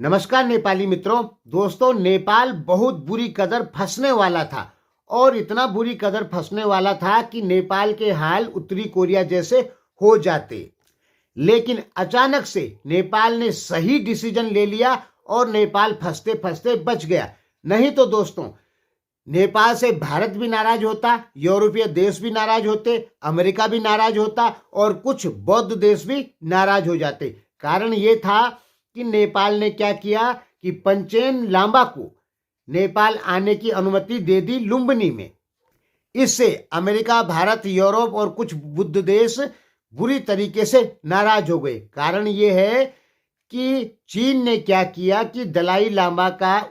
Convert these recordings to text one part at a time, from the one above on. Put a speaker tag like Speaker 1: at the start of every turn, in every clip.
Speaker 1: नमस्कार नेपाली मित्रों। दोस्तों, नेपाल बहुत बुरी कदर फंसने वाला था और इतना बुरी कदर फंसने वाला था कि नेपाल के हाल उत्तरी कोरिया जैसे हो जाते। लेकिन अचानक से नेपाल ने सही डिसीजन ले लिया और नेपाल फंसते फंसते बच गया। नहीं तो दोस्तों, नेपाल से भारत भी नाराज होता, यूरोपीय देश भी नाराज होते, अमेरिका भी नाराज होता और कुछ बौद्ध देश भी नाराज हो जाते। कारण ये था कि नेपाल ने क्या किया कि पंचेन लांबा को नेपाल आने की अनुमति दे दी लुम्बिनी में। इससे अमेरिका, भारत, यूरोप और कुछ बुद्ध देश बुरी तरीके से नाराज हो गए। कारण ये है कि चीन ने क्या किया कि दलाई लामा का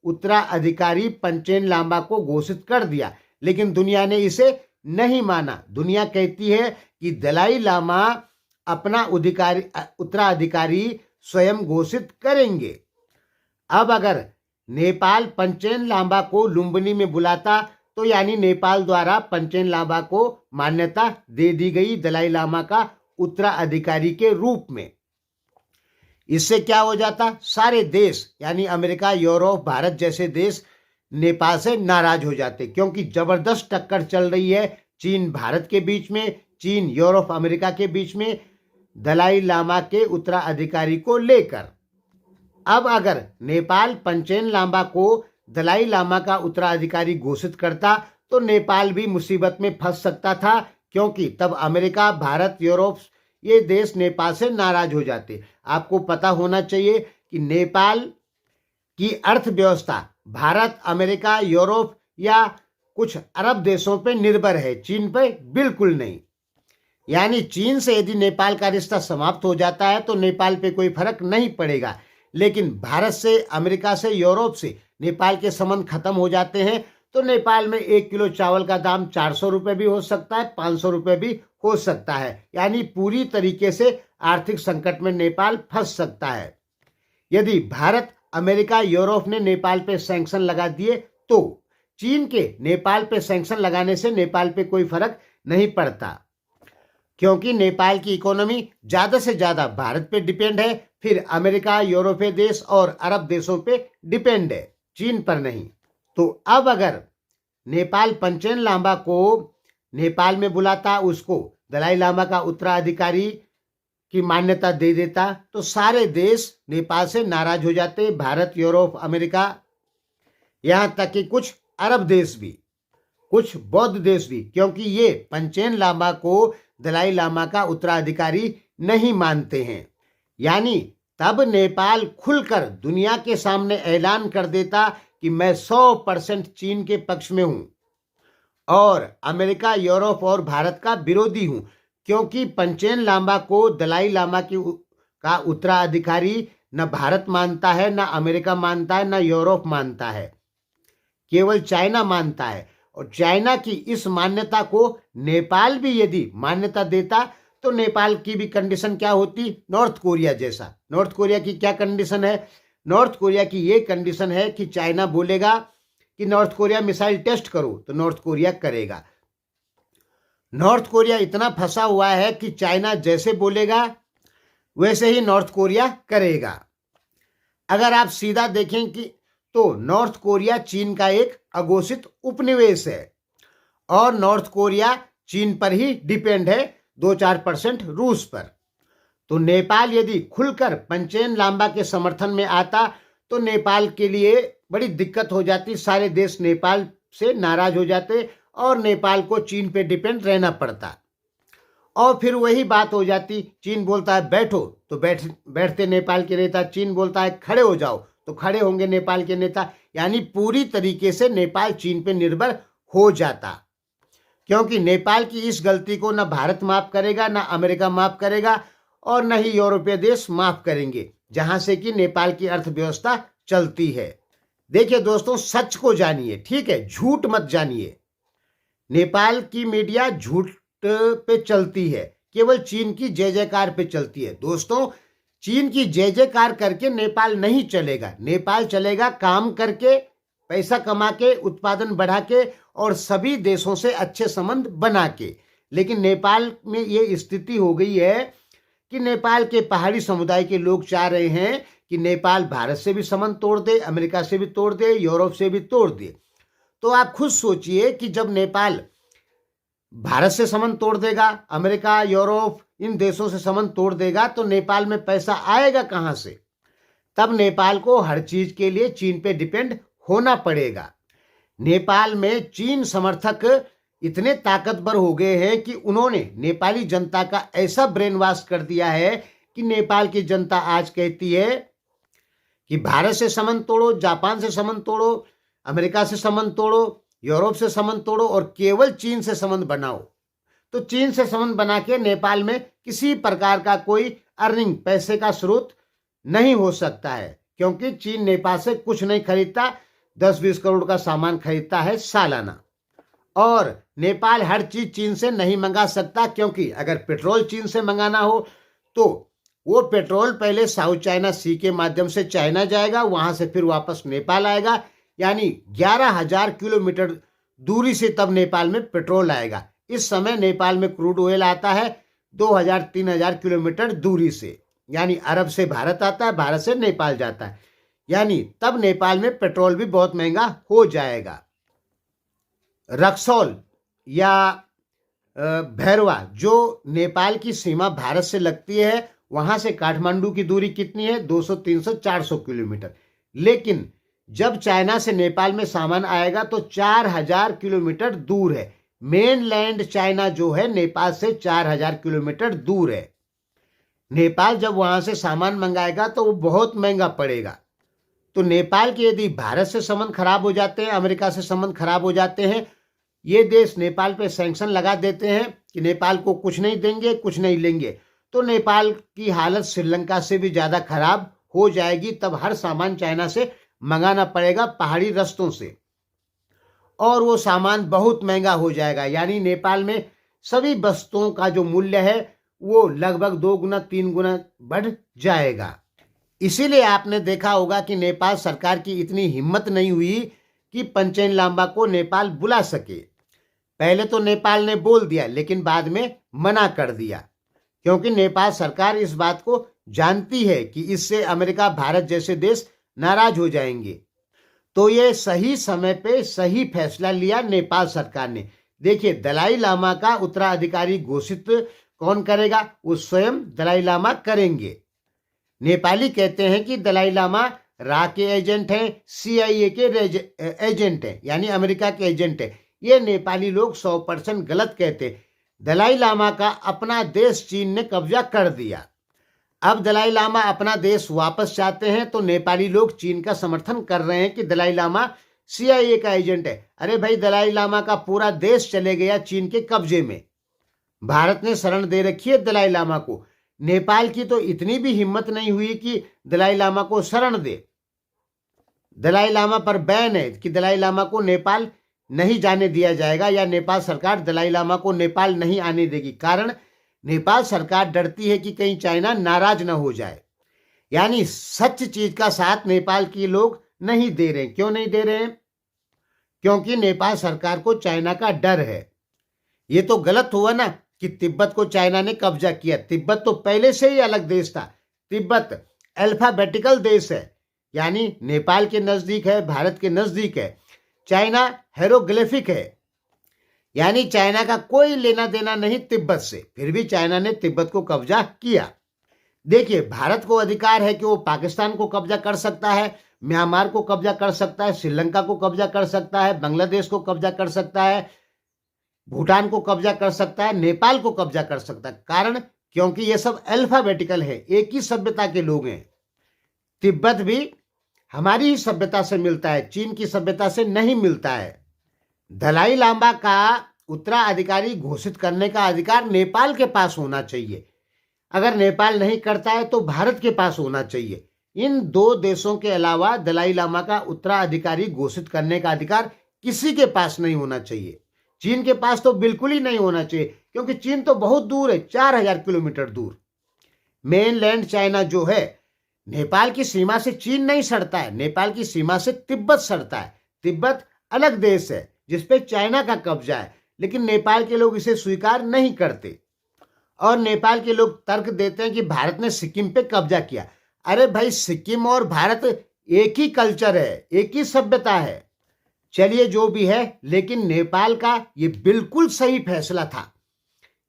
Speaker 1: उत्तराधिकारी पंचेन लामा को घोषित कर दिया, लेकिन दुनिया ने इसे नहीं माना। दुनिया कहती है कि दलाई लामा अपना उत्तराधिकारी स्वयं घोषित करेंगे। अब अगर नेपाल पंचेन लांबा को लुम्बिनी में बुलाता तो यानी नेपाल द्वारा पंचेन लांबा को मान्यता दे दी गई दलाई लामा का उत्तराधिकारी के रूप में। इससे क्या हो जाता, सारे देश यानी अमेरिका, यूरोप, भारत जैसे देश नेपाल से नाराज हो जाते, क्योंकि जबरदस्त टक्कर चल रही है चीन भारत के बीच में, चीन यूरोप अमेरिका के बीच में दलाई लामा के उत्तराधिकारी को लेकर। अब अगर नेपाल पंचेन लांबा को दलाई लामा का उत्तराधिकारी घोषित करता तो नेपाल भी मुसीबत में फंस सकता था, क्योंकि तब अमेरिका, भारत, यूरोप ये देश नेपाल से नाराज हो जाते। आपको पता होना चाहिए कि नेपाल की अर्थव्यवस्था भारत, अमेरिका, यूरोप या कुछ अरब देशों पर निर्भर है, चीन पर बिल्कुल नहीं। यानी चीन से यदि नेपाल का रिश्ता समाप्त हो जाता है तो नेपाल पे कोई फर्क नहीं पड़ेगा, लेकिन भारत से, अमेरिका से, यूरोप से नेपाल के संबंध खत्म हो जाते हैं तो नेपाल में 1 किलो चावल का दाम 400 रुपये भी हो सकता है, 500 रुपये भी हो सकता है। यानी पूरी तरीके से आर्थिक संकट में नेपाल फंस सकता है। यदि भारत, अमेरिका, यूरोप ने नेपाल पे सैंक्शन लगा दिए तो चीन के नेपाल पे सैंक्शन लगाने से नेपाल पे कोई फर्क नहीं पड़ता, क्योंकि नेपाल की इकोनॉमी ज्यादा से ज्यादा भारत पे डिपेंड है, फिर अमेरिका, यूरोपीय देश और अरब देशों पे डिपेंड है, चीन पर नहीं। तो अब अगर नेपाल पंचेन लांबा को नेपाल में बुलाता, उसको दलाई लामा का उत्तराधिकारी की मान्यता दे देता, तो सारे देश नेपाल से नाराज हो जाते, भारत, यूरोप, अमेरिका, यहां तक कि कुछ अरब देश भी, कुछ बौद्ध देश भी, क्योंकि ये पंचेन लामा को दलाई लामा का उत्तराधिकारी नहीं मानते हैं। यानी तब नेपाल खुलकर दुनिया के सामने ऐलान कर देता कि मैं 100% चीन के पक्ष में हूं और अमेरिका, यूरोप और भारत का विरोधी हूं, क्योंकि पंचेन लामा को दलाई लामा का उत्तराधिकारी न भारत मानता है, न अमेरिका मानता है, न यूरोप मानता है, केवल चाइना मानता है। और चाइना की इस मान्यता को नेपाल भी यदि मान्यता देता तो नेपाल की भी कंडीशन क्या होती, नॉर्थ कोरिया जैसा। नॉर्थ कोरिया की क्या कंडीशन है? नॉर्थ कोरिया की ये कंडीशन है कि चाइना बोलेगा कि नॉर्थ कोरिया मिसाइल टेस्ट करो तो नॉर्थ कोरिया करेगा। नॉर्थ कोरिया इतना फंसा हुआ है कि चाइना जैसे बोलेगा वैसे ही नॉर्थ कोरिया करेगा। अगर आप सीधा देखें कि तो नॉर्थ कोरिया चीन का एक अघोषित उपनिवेश है और नॉर्थ कोरिया चीन पर ही डिपेंड है, 2-4% रूस पर। तो नेपाल यदि खुलकर पंचेन लांबा के समर्थन में आता तो नेपाल के लिए बड़ी दिक्कत हो जाती, सारे देश नेपाल से नाराज हो जाते और नेपाल को चीन पे डिपेंड रहना पड़ता। और फिर वही बात हो जाती, चीन बोलता है बैठो तो बैठते नेपाल के नेता, चीन बोलता है खड़े हो जाओ तो खड़े होंगे नेपाल के नेता। यानी पूरी तरीके से नेपाल चीन पे निर्भर हो जाता, क्योंकि नेपाल की इस गलती को न भारत माफ करेगा, न अमेरिका माफ करेगा और न ही यूरोपीय देश माफ करेंगे, जहां से कि नेपाल की अर्थव्यवस्था चलती है। देखिए दोस्तों, सच को जानिए, ठीक है, झूठ मत जानिए। नेपाल की मीडिया झूठ पे चलती है, केवल चीन की जय जयकार पे चलती है। दोस्तों, चीन की जय जयकार करके नेपाल नहीं चलेगा। नेपाल चलेगा काम करके, पैसा कमा के, उत्पादन बढ़ा के और सभी देशों से अच्छे संबंध बना के। लेकिन नेपाल में ये स्थिति हो गई है कि नेपाल के पहाड़ी समुदाय के लोग चाह रहे हैं कि नेपाल भारत से भी संबंध तोड़ दे, अमेरिका से भी तोड़ दे, यूरोप से भी तोड़ दे। तो आप खुद सोचिए कि जब नेपाल भारत से संबंध तोड़ देगा, अमेरिका, यूरोप, इन देशों से संबंध तोड़ देगा, तो नेपाल में पैसा आएगा कहां से? तब नेपाल को हर चीज के लिए चीन पे डिपेंड होना पड़ेगा। नेपाल में चीन समर्थक इतने ताकतवर हो गए हैं कि उन्होंने नेपाली जनता का ऐसा ब्रेन वॉश कर दिया है कि नेपाल की जनता आज कहती है कि भारत से संबंध तोड़ो, जापान से संबंध तोड़ो, अमेरिका से संबंध तोड़ो, यूरोप से संबंध तोड़ो और केवल चीन से संबंध बनाओ। तो चीन से संबंध बना के नेपाल में किसी प्रकार का कोई अर्निंग, पैसे का स्रोत नहीं हो सकता है, क्योंकि चीन नेपाल से कुछ नहीं खरीदता, 10-20 करोड़ का सामान खरीदता है सालाना। और नेपाल हर चीज चीन से नहीं मंगा सकता, क्योंकि अगर पेट्रोल चीन से मंगाना हो तो वो पेट्रोल पहले साउथ चाइना सी के माध्यम से चाइना जाएगा, वहां से फिर वापस नेपाल आएगा, यानी 11,000 किलोमीटर दूरी से तब नेपाल में पेट्रोल आएगा। इस समय नेपाल में क्रूड ऑयल आता है 2,000-3,000 किलोमीटर दूरी से, यानी अरब से भारत आता है, भारत से नेपाल जाता है, यानी तब नेपाल में पेट्रोल भी बहुत महंगा हो जाएगा। रक्सौल या भैरवा जो नेपाल की सीमा भारत से लगती है, वहां से काठमांडू की दूरी कितनी है? 200, 300, 400 किलोमीटर। लेकिन जब चाइना से नेपाल में सामान आएगा तो 4,000 किलोमीटर दूर है। मेनलैंड चाइना जो है नेपाल से 4,000 किलोमीटर दूर है। नेपाल जब वहां से सामान मंगाएगा तो वो बहुत महंगा पड़ेगा। तो नेपाल के यदि भारत से संबंध खराब हो जाते हैं, अमेरिका से संबंध खराब हो जाते हैं, ये देश नेपाल पे सैंक्शन लगा देते हैं कि नेपाल को कुछ नहीं देंगे, कुछ नहीं लेंगे, तो नेपाल की हालत श्रीलंका से भी ज्यादा खराब हो जाएगी। तब हर सामान चाइना से मंगाना पड़ेगा पहाड़ी रास्तों से, और वो सामान बहुत महंगा हो जाएगा। यानी नेपाल में सभी वस्तुओं का जो मूल्य है वो लगभग 2 गुना 3 गुना बढ़ जाएगा। इसीलिए आपने देखा होगा कि नेपाल सरकार की इतनी हिम्मत नहीं हुई कि पंचेन लांबा को नेपाल बुला सके। पहले तो नेपाल ने बोल दिया, लेकिन बाद में मना कर दिया, क्योंकि नेपाल सरकार इस बात को जानती है कि इससे अमेरिका, भारत जैसे देश नाराज हो जाएंगे। तो ये सही समय पे सही फैसला लिया नेपाल सरकार ने। देखिए, दलाई लामा का उत्तराधिकारी घोषित कौन करेगा? वो स्वयं दलाई लामा करेंगे। नेपाली कहते हैं कि दलाई लामा रा के एजेंट हैं, CIA के एजेंट हैं, यानी अमेरिका के एजेंट हैं। ये नेपाली लोग 100% गलत कहते हैं। दलाई लामा का अपना देश चीन ने कब्जा कर दिया। अब दलाई लामा अपना देश वापस चाहते हैं, तो नेपाली लोग चीन का समर्थन कर रहे हैं कि दलाई लामा CIA का एजेंट है। अरे भाई, दलाई लामा का पूरा देश चले गया चीन के कब्जे में। भारत ने शरण दे रखी है दलाई लामा को। नेपाल की तो इतनी भी हिम्मत नहीं हुई कि दलाई लामा को शरण दे। दलाई लामा पर बैन है कि दलाई लामा को नेपाल नहीं जाने दिया जाएगा, या नेपाल सरकार दलाई लामा को नेपाल नहीं आने देगी। कारण नेपाल सरकार डरती है कि कहीं चाइना नाराज न हो जाए। यानी सच चीज का साथ नेपाल के लोग नहीं दे रहे। क्यों नहीं दे रहे हैं? क्योंकि नेपाल सरकार को चाइना का डर है। ये तो गलत हुआ ना कि तिब्बत को चाइना ने कब्जा किया। तिब्बत तो पहले से ही अलग देश था। तिब्बत अल्फाबेटिकल देश है, यानी नेपाल के नजदीक है, भारत के नजदीक है। चाइना हेरोग्लिफिक है, यानी चाइना का कोई लेना देना नहीं तिब्बत से। फिर भी चाइना ने तिब्बत को कब्जा किया। देखिए, भारत को अधिकार है कि वो पाकिस्तान को कब्जा कर सकता है, म्यांमार को कब्जा कर सकता है, श्रीलंका को कब्जा कर सकता है, बांग्लादेश को कब्जा कर सकता है, भूटान को कब्जा कर सकता है, नेपाल को कब्जा कर सकता है। कारण क्योंकि ये सब अल्फाबेटिकल है, एक ही सभ्यता के लोग हैं। तिब्बत भी हमारी ही सभ्यता से मिलता है, चीन की सभ्यता से नहीं मिलता है। दलाई लामा का उत्तराधिकारी घोषित करने का अधिकार नेपाल के पास होना चाहिए। अगर नेपाल नहीं करता है तो भारत के पास होना चाहिए। इन दो देशों के अलावा दलाई लामा का उत्तराधिकारी घोषित करने का अधिकार किसी के पास नहीं होना चाहिए। चीन के पास तो बिल्कुल ही नहीं होना चाहिए, क्योंकि चीन तो बहुत दूर है, 4,000 किलोमीटर दूर। मेनलैंड चाइना जो है, नेपाल की सीमा से चीन नहीं सड़ता है, नेपाल की सीमा से तिब्बत सड़ता है। तिब्बत अलग देश है जिसपे चाइना का कब्जा है, लेकिन नेपाल के लोग इसे स्वीकार नहीं करते। और नेपाल के लोग तर्क देते हैं कि भारत ने सिक्किम पे कब्जा किया। अरे भाई, सिक्किम और भारत एक ही कल्चर है, एक ही सभ्यता है। चलिए जो भी है, लेकिन नेपाल का ये बिल्कुल सही फैसला था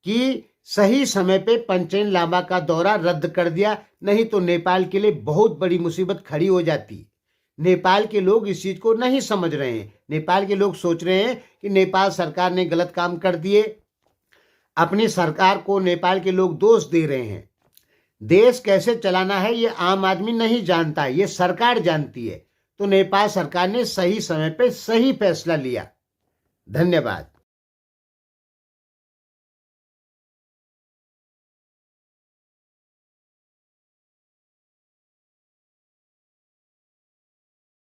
Speaker 1: कि सही समय पे पंचेन लामा का दौरा रद्द कर दिया, नहीं तो नेपाल के लिए बहुत बड़ी मुसीबत खड़ी हो जाती। नेपाल के लोग इस चीज को नहीं समझ रहे हैं। नेपाल के लोग सोच रहे हैं कि नेपाल सरकार ने गलत काम कर दिए। अपनी सरकार को नेपाल के लोग दोष दे रहे हैं। देश कैसे चलाना है ये आम आदमी नहीं जानता, ये सरकार जानती है। तो नेपाल सरकार ने सही समय पे सही फैसला लिया। धन्यवाद।